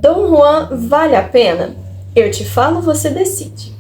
Dom Juan vale a pena? Eu te falo, você decide.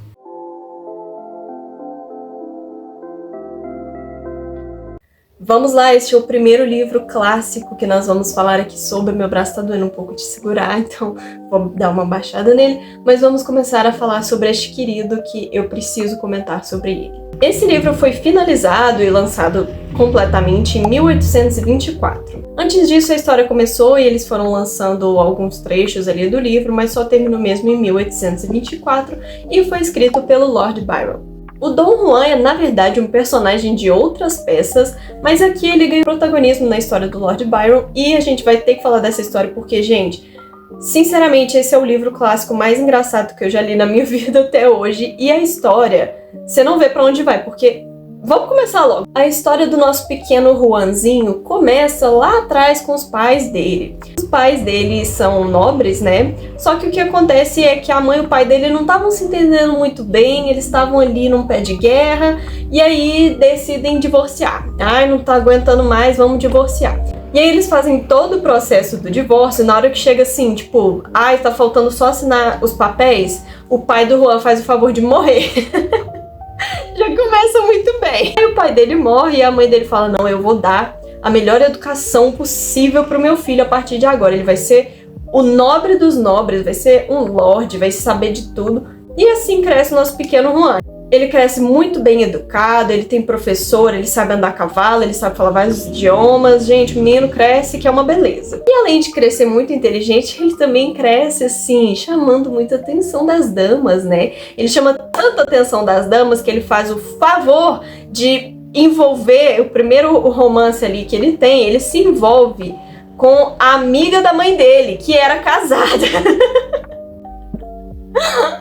Vamos lá, este é o primeiro livro clássico que nós vamos falar aqui sobre. Meu braço tá doendo um pouco de segurar, então vou dar uma baixada nele. Mas vamos começar a falar sobre este querido que eu preciso comentar sobre ele. Esse livro foi finalizado e lançado completamente em 1824. Antes disso, a história começou e eles foram lançando alguns trechos ali do livro, mas só terminou mesmo em 1824 e foi escrito pelo Lord Byron. O Dom Juan é, na verdade, um personagem de outras peças, mas aqui ele ganha protagonismo na história do Lord Byron e a gente vai ter que falar dessa história porque, gente, sinceramente, esse é o livro clássico mais engraçado que eu já li na minha vida até hoje e a história, você não vê pra onde vai, porque... Vamos começar logo. A história do nosso pequeno Juanzinho começa lá atrás com os pais dele. Os pais dele são nobres, né? Só que o que acontece é que a mãe e o pai dele não estavam se entendendo muito bem, eles estavam ali num pé de guerra e aí decidem divorciar. Ai, não tá aguentando mais, vamos divorciar. E aí eles fazem todo o processo do divórcio, na hora que chega assim, tipo, ai, tá faltando só assinar os papéis, o pai do Juan faz o favor de morrer. Já começa muito bem. Aí o pai dele morre e a mãe dele fala, não, eu vou dar a melhor educação possível pro meu filho a partir de agora. Ele vai ser o nobre dos nobres, vai ser um lorde, vai saber de tudo. E assim cresce o nosso pequeno Juan. Ele cresce muito bem educado, ele tem professor, ele sabe andar a cavalo, ele sabe falar vários idiomas. Gente, o menino cresce que é uma beleza. E além de crescer muito inteligente, ele também cresce assim, chamando muita atenção das damas, né? Ele chama tanta atenção das damas que ele faz o favor de envolver, o primeiro romance ali que ele tem, ele se envolve com a amiga da mãe dele, que era casada.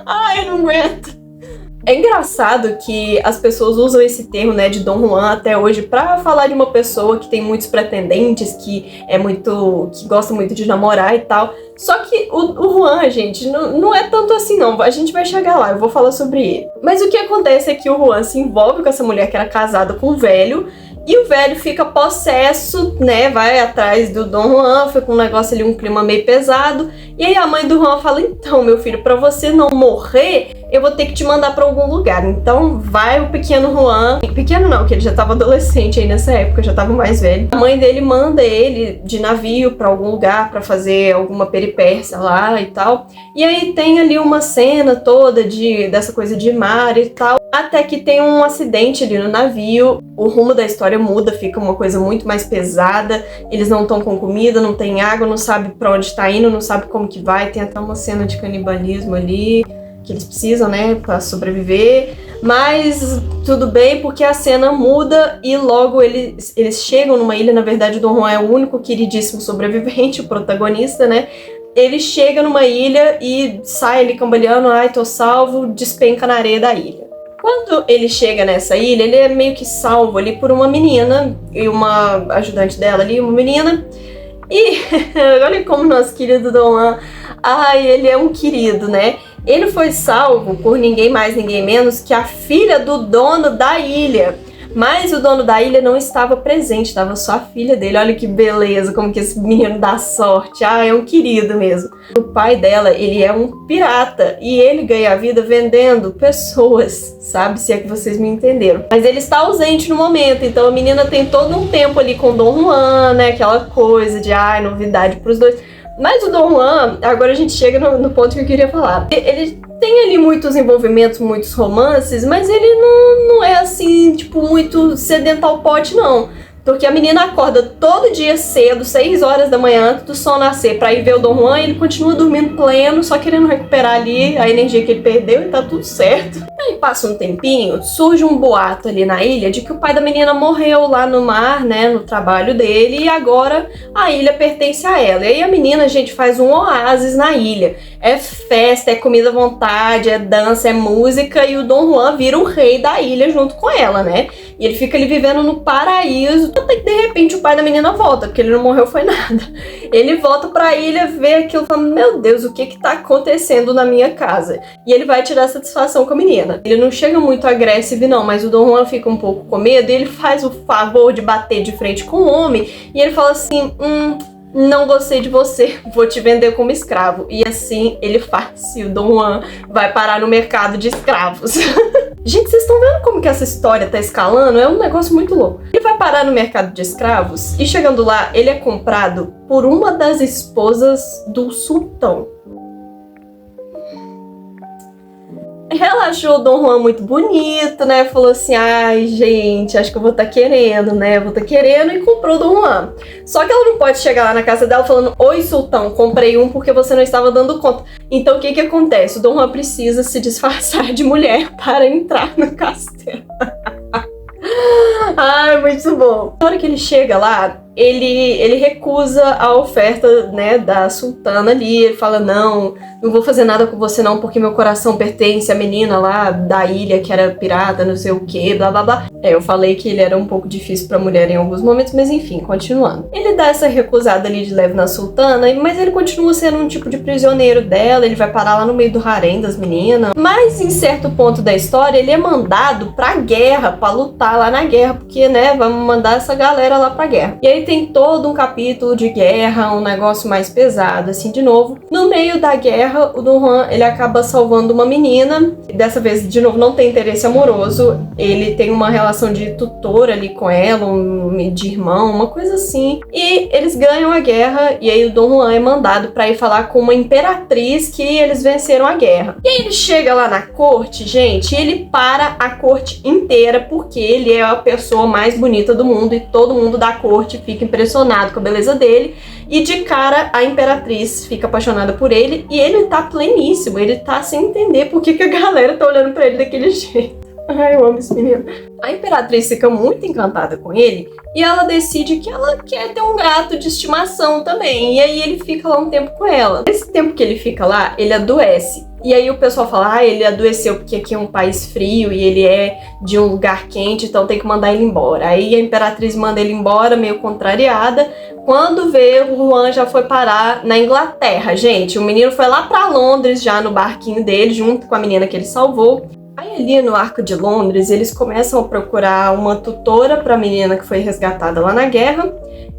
Ai, não aguento. É engraçado que as pessoas usam esse termo, né, de Dom Juan até hoje pra falar de uma pessoa que tem muitos pretendentes, que gosta muito de namorar e tal. Só que o Juan, gente, não é tanto assim não, a gente vai chegar lá, eu vou falar sobre ele. Mas o que acontece é que o Juan se envolve com essa mulher que era casada com um velho, e o velho fica possesso, né, vai atrás do Dom Juan, fica um negócio ali, um clima meio pesado. E aí a mãe do Juan fala, então, meu filho, pra você não morrer, eu vou ter que te mandar pra algum lugar. Então vai o pequeno Juan, pequeno não, que ele já tava adolescente aí nessa época, já tava mais velho. A mãe dele manda ele de navio pra algum lugar pra fazer alguma peripécia lá e tal. E aí tem ali uma cena toda dessa coisa de mar e tal. Até que tem um acidente ali no navio, o rumo da história muda, fica uma coisa muito mais pesada, eles não estão com comida, não tem água, não sabe pra onde tá indo, não sabe como que vai, tem até uma cena de canibalismo ali, que eles precisam, né, pra sobreviver, mas tudo bem porque a cena muda e logo eles chegam numa ilha. Na verdade o Dom Juan é o único queridíssimo sobrevivente, o protagonista, né? Ele chega numa ilha e sai ali cambaleando, ai, tô salvo, despenca na areia da ilha. Quando ele chega nessa ilha, ele é meio que salvo ali por uma menina e uma ajudante dela ali, uma menina. E olha como nosso querido Dom Juan, ai, ele é um querido, né? Ele foi salvo por ninguém mais, ninguém menos que a filha do dono da ilha. Mas o dono da ilha não estava presente, estava só a filha dele. Olha que beleza, como que esse menino dá sorte. Ah, é um querido mesmo. O pai dela, ele é um pirata e ele ganha a vida vendendo pessoas, sabe? Se é que vocês me entenderam. Mas ele está ausente no momento, então a menina tem todo um tempo ali com o Dom Juan, né? Aquela coisa de, ai, novidade pros dois. Mas o Dom Juan, agora a gente chega no ponto que eu queria falar. Ele tem ali muitos envolvimentos, muitos romances, mas ele não é assim, tipo, muito sedento ao pote, não. Porque a menina acorda todo dia cedo, 6 horas da manhã, antes do sol nascer, pra ir ver o Dom Juan, e ele continua dormindo pleno, só querendo recuperar ali a energia que ele perdeu e tá tudo certo. Aí passa um tempinho, surge um boato ali na ilha de que o pai da menina morreu lá no mar, né, no trabalho dele, e agora a ilha pertence a ela. E aí a menina, gente, faz um oásis na ilha. É festa, é comida à vontade, é dança, é música, e o Dom Juan vira o rei da ilha junto com ela, né? E ele fica ali vivendo no paraíso, até que de repente o pai da menina volta, porque ele não morreu foi nada. Ele volta pra ilha, vê aquilo e fala, meu Deus, o que que tá acontecendo na minha casa? E ele vai tirar satisfação com a menina. Ele não chega muito agressivo não, mas o Dom Juan fica um pouco com medo e ele faz o favor de bater de frente com o homem, e ele fala assim, não gostei de você, vou te vender como escravo. E assim ele faz, e o Dom Juan vai parar no mercado de escravos. Gente, vocês estão vendo como que essa história tá escalando? É um negócio muito louco. Ele vai parar no mercado de escravos e chegando lá, ele é comprado por uma das esposas do sultão. Ela achou o Dom Juan muito bonito, né? Falou assim, ai, gente, acho que eu vou estar querendo, né? Vou estar querendo, e comprou o Dom Juan. Só que ela não pode chegar lá na casa dela falando, oi, sultão, comprei um porque você não estava dando conta. Então, o que que acontece? O Dom Juan precisa se disfarçar de mulher para entrar no castelo. Ai, muito bom. Na hora que ele chega lá, ele recusa a oferta, né, da sultana ali. Ele fala, não vou fazer nada com você não, porque meu coração pertence à menina lá da ilha que era pirata, não sei o que, blá blá blá. Eu falei que ele era um pouco difícil pra mulher em alguns momentos, mas enfim, continuando. Ele dá essa recusada ali de leve na sultana, mas ele continua sendo um tipo de prisioneiro dela, ele vai parar lá no meio do harém das meninas. Mas em certo ponto da história, ele é mandado pra guerra, pra lutar lá na guerra, porque, né, vamos mandar essa galera lá pra guerra. E aí tem todo um capítulo de guerra, um negócio mais pesado, assim, de novo. No meio da guerra, o Dom Juan, ele acaba salvando uma menina. Dessa vez, de novo, não tem interesse amoroso. Ele tem uma relação de tutor ali com ela, de irmão, uma coisa assim. E eles ganham a guerra, e aí o Dom Juan é mandado pra ir falar com uma imperatriz que eles venceram a guerra. E aí ele chega lá na corte, gente, e ele para a corte inteira, porque ele é a pessoa mais bonita do mundo, e todo mundo da corte fica impressionado com a beleza dele, e de cara a imperatriz fica apaixonada por ele, e ele tá pleníssimo, ele tá sem entender por que a galera tá olhando pra ele daquele jeito. Ai, eu amo esse menino. A imperatriz fica muito encantada com ele, e ela decide que ela quer ter um gato de estimação também, e aí ele fica lá um tempo com ela. Nesse tempo que ele fica lá, ele adoece. E aí o pessoal fala, ah, ele adoeceu porque aqui é um país frio e ele é de um lugar quente, então tem que mandar ele embora. Aí a imperatriz manda ele embora, meio contrariada. Quando vê, o Juan já foi parar na Inglaterra, gente. O menino foi lá pra Londres, já no barquinho dele, junto com a menina que ele salvou. Aí ali no Arco de Londres, eles começam a procurar uma tutora pra menina que foi resgatada lá na guerra.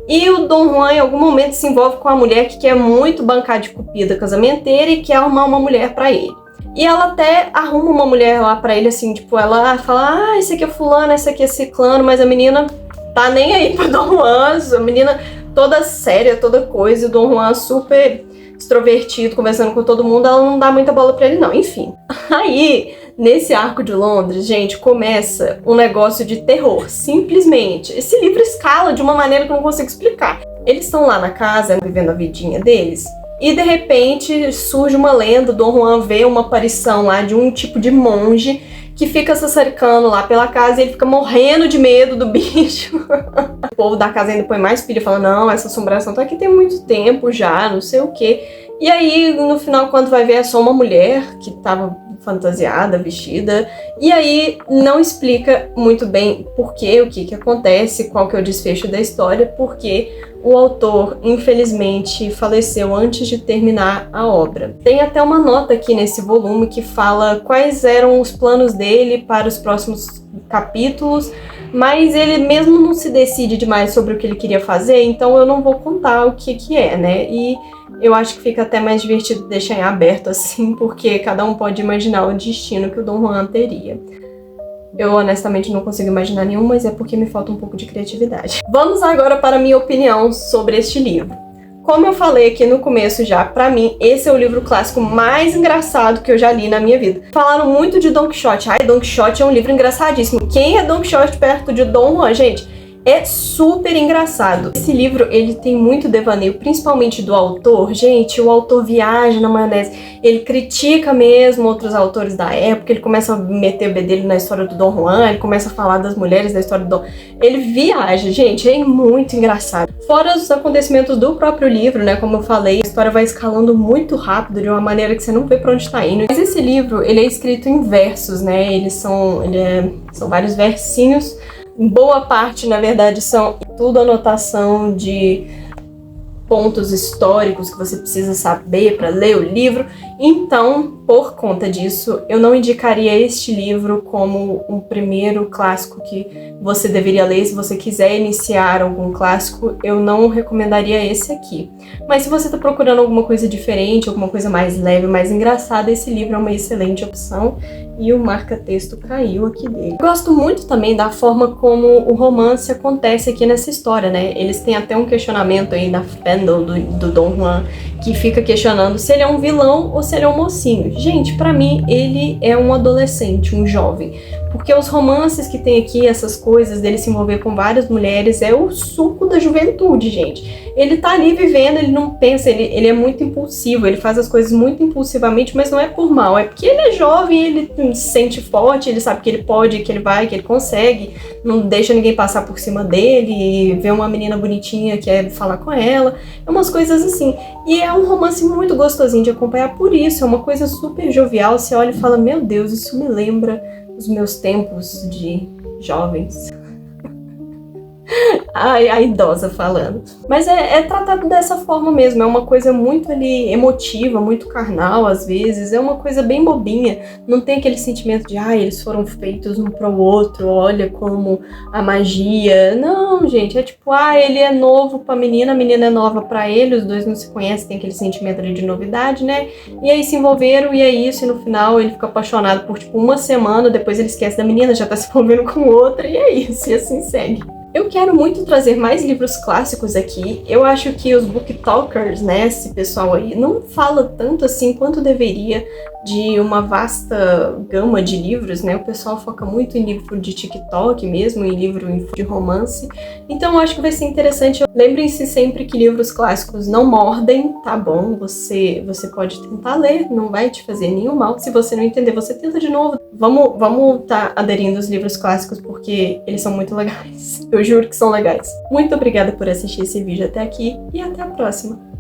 E o Dom Juan, em algum momento, se envolve com uma mulher que quer muito bancar de cupida casamenteira e quer arrumar uma mulher pra ele. E ela até arruma uma mulher lá pra ele, assim, tipo, ela fala, ah, esse aqui é fulano, esse aqui é ciclano, mas a menina tá nem aí pro Dom Juan, a menina toda séria, toda coisa, e o Dom Juan super extrovertido, conversando com todo mundo, ela não dá muita bola pra ele não, enfim. Aí, nesse Arco de Londres, gente, começa um negócio de terror, simplesmente. Esse livro escala de uma maneira que eu não consigo explicar. Eles estão lá na casa, vivendo a vidinha deles, e de repente surge uma lenda, o Dom Juan vê uma aparição lá de um tipo de monge que fica sassaricando lá pela casa e ele fica morrendo de medo do bicho. O povo da casa ainda põe mais pilha, fala, não, essa assombração tá aqui tem muito tempo já, não sei o quê. E aí, no final, quando vai ver, é só uma mulher que tava fantasiada, vestida, e aí não explica muito bem por quê, o que que acontece, qual que é o desfecho da história, porque o autor, infelizmente, faleceu antes de terminar a obra. Tem até uma nota aqui nesse volume que fala quais eram os planos dele para os próximos capítulos, mas ele mesmo não se decide demais sobre o que ele queria fazer, então eu não vou contar o que que é, né? E eu acho que fica até mais divertido deixar em aberto assim, porque cada um pode imaginar o destino que o Dom Juan teria. Eu honestamente não consigo imaginar nenhum, mas é porque me falta um pouco de criatividade. Vamos agora para a minha opinião sobre este livro. Como eu falei aqui no começo já, pra mim, esse é o livro clássico mais engraçado que eu já li na minha vida. Falaram muito de Don Quixote. Ai, Don Quixote é um livro engraçadíssimo. Quem é Don Quixote perto de Dom Juan, gente? É super engraçado. Esse livro, ele tem muito devaneio, principalmente do autor. Gente, o autor viaja na maionese. Ele critica mesmo outros autores da época. Ele começa a meter o bedelho na história do Dom Juan. Ele começa a falar das mulheres da história do Dom... Ele viaja, gente. É muito engraçado. Fora os acontecimentos do próprio livro, né? Como eu falei, a história vai escalando muito rápido, de uma maneira que você não vê pra onde tá indo. Mas esse livro, ele é escrito em versos, né? São vários versinhos. Boa parte, na verdade, são tudo anotação de pontos históricos que você precisa saber para ler o livro. Então, por conta disso, eu não indicaria este livro como um primeiro clássico que você deveria ler. Se você quiser iniciar algum clássico, eu não recomendaria esse aqui. Mas se você está procurando alguma coisa diferente, alguma coisa mais leve, mais engraçada, esse livro é uma excelente opção. E o marca-texto caiu aqui dele. Eu gosto muito também da forma como o romance acontece aqui nessa história, né? Eles têm até um questionamento aí na fandom do Dom Juan, que fica questionando se ele é um vilão ou se ele é um mocinho. Gente, pra mim, ele é um adolescente, um jovem. Porque os romances que tem aqui, essas coisas dele se envolver com várias mulheres, é o suco da juventude, gente. Ele tá ali vivendo, ele não pensa, ele é muito impulsivo, ele faz as coisas muito impulsivamente, mas não é por mal, é porque ele é jovem, ele se sente forte, ele sabe que ele pode, que ele vai, que ele consegue, não deixa ninguém passar por cima dele, vê uma menina bonitinha, quer falar com ela, é umas coisas assim. E é um romance muito gostosinho de acompanhar por isso, é uma coisa super jovial, você olha e fala, meu Deus, isso me lembra os meus tempos de jovens. Ai, a idosa falando. Mas é tratado dessa forma mesmo, é uma coisa muito ali emotiva, muito carnal às vezes, é uma coisa bem bobinha, não tem aquele sentimento de eles foram feitos um pro outro, olha como a magia. Não, gente, é tipo, ele é novo pra menina, a menina é nova pra ele, os dois não se conhecem, tem aquele sentimento ali de novidade, né? E aí se envolveram e é isso, e no final ele fica apaixonado por tipo uma semana, depois ele esquece da menina, já tá se envolvendo com outra, e é isso, e assim segue. Eu quero muito trazer mais livros clássicos aqui. Eu acho que os booktalkers, né, esse pessoal aí, não fala tanto assim quanto deveria de uma vasta gama de livros, né? O pessoal foca muito em livro de TikTok mesmo, em livro de romance. Então eu acho que vai ser interessante. Lembrem-se sempre que livros clássicos não mordem, tá bom? Você pode tentar ler, não vai te fazer nenhum mal. Se você não entender, você tenta de novo. Vamos tá aderindo aos livros clássicos porque eles são muito legais. Eu juro que são legais. Muito obrigada por assistir esse vídeo até aqui e até a próxima.